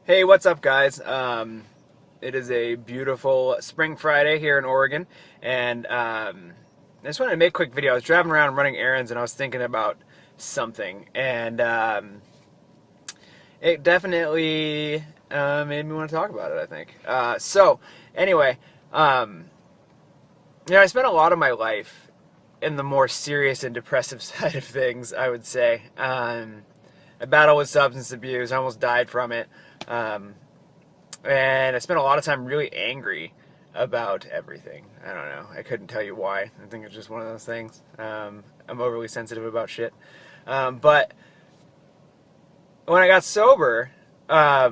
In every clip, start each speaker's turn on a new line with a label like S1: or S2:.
S1: Hey, what's up, guys? It is a beautiful spring Friday here in Oregon, and I just wanted to make a quick video. I was driving around running errands, and I was thinking about something, and it definitely made me want to talk about it, I think. Anyway, I spent a lot of my life in the more serious and depressive side of things, I would say. I battled with substance abuse. I almost died from it. And I spent a lot of time really angry about everything. I don't know. I couldn't tell you why. I think it's just one of those things. I'm overly sensitive about shit. But when I got sober, I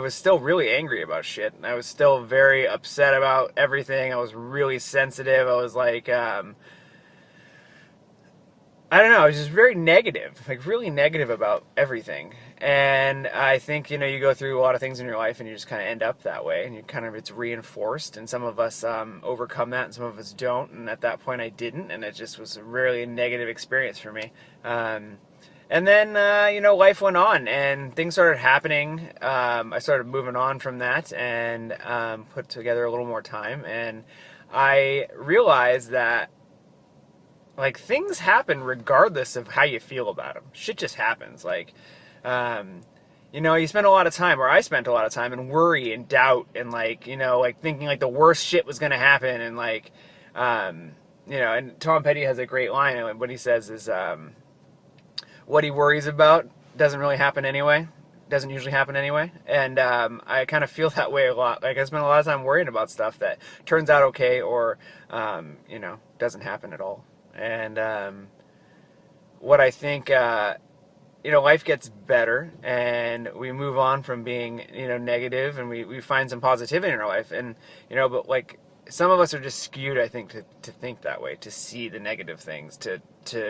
S1: was still really angry about shit. I was still very upset about everything. I was really sensitive. I was like, I don't know, I was just very negative, like really negative about everything. And I think, you go through a lot of things in your life and you just kind of end up that way, and it's reinforced, and some of us overcome that and some of us don't, and at that point I didn't, and it just was a really negative experience for me. And then, life went on and things started happening. I started moving on from that and put together a little more time, and I realized that things happen regardless of how you feel about them. Shit just happens. You spend a lot of time, or I spent a lot of time in worry and doubt and thinking the worst shit was going to happen. And and Tom Petty has a great line, and what he says is, what he worries about doesn't really happen anyway. Doesn't usually happen anyway. And I kind of feel that way a lot. I spend a lot of time worrying about stuff that turns out okay or, doesn't happen at all. And what I think, life gets better, and we move on from being, negative, and we find some positivity in our life. And, but some of us are just skewed, I think, to think that way, to see the negative things, to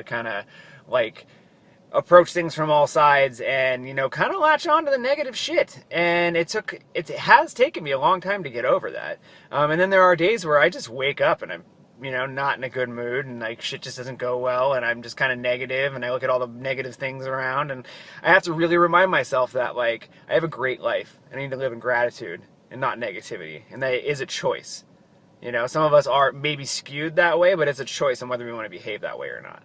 S1: kind of approach things from all sides and, kind of latch on to the negative shit. And it has taken me a long time to get over that. And then there are days where I just wake up and I'm, not in a good mood, and shit just doesn't go well, and I'm just kind of negative, and I look at all the negative things around, and I have to really remind myself that I have a great life, and I need to live in gratitude and not negativity, and that it is a choice. Some of us are maybe skewed that way, but it's a choice on whether we want to behave that way or not.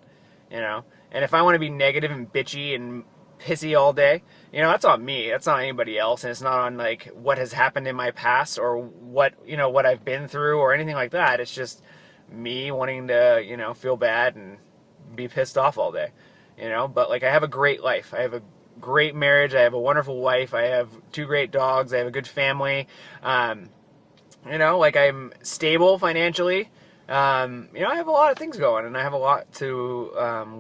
S1: And if I want to be negative and bitchy and pissy all day, that's on me. That's not anybody else, and it's not on what has happened in my past or what I've been through or anything like that. It's just me wanting to, feel bad and be pissed off all day, but I have a great life. I have a great marriage. I have a wonderful wife. I have 2 great dogs. I have a good family. I'm stable financially. I have a lot of things going, and I have a lot to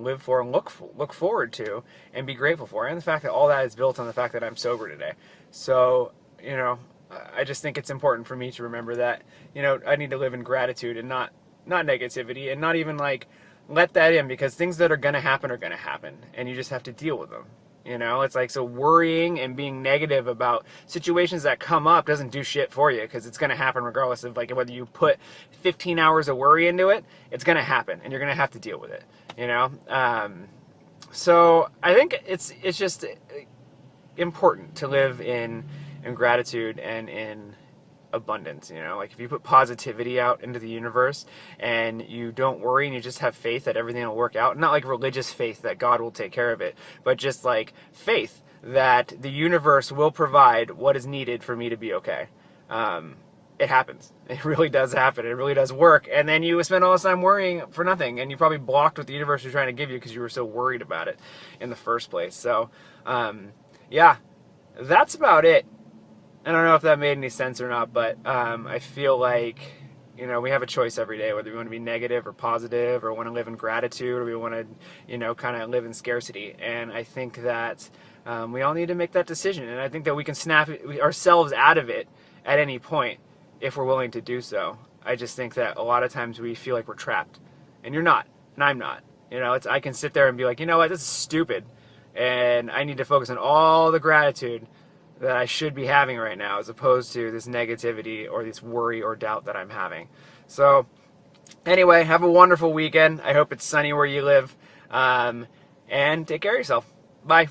S1: live for and look forward to and be grateful for. And the fact that all that is built on the fact that I'm sober today. So, I just think it's important for me to remember that, I need to live in gratitude and not negativity, and not even let that in, because things that are going to happen, and you just have to deal with them. It's so worrying and being negative about situations that come up doesn't do shit for you, because it's going to happen regardless of whether you put 15 hours of worry into it. It's going to happen, and you're going to have to deal with it. So I think it's just important to live in gratitude and in abundance. If you put positivity out into the universe and you don't worry and you just have faith that everything will work out, not religious faith that God will take care of it, but just faith that the universe will provide what is needed for me to be okay. It happens. It really does happen. It really does work. And then you spend all this time worrying for nothing, and you probably blocked what the universe was trying to give you because you were so worried about it in the first place. So yeah, that's about it. I don't know if that made any sense or not, but I feel we have a choice every day, whether we want to be negative or positive, or want to live in gratitude, or we want to, kind of live in scarcity. And I think that we all need to make that decision. And I think that we can snap ourselves out of it at any point if we're willing to do so. I just think that a lot of times we feel like we're trapped. And you're not. And I'm not. I can sit there and be like, what, this is stupid. And I need to focus on all the gratitude that I should be having right now, as opposed to this negativity or this worry or doubt that I'm having. So anyway, have a wonderful weekend. I hope it's sunny where you live, and take care of yourself. Bye.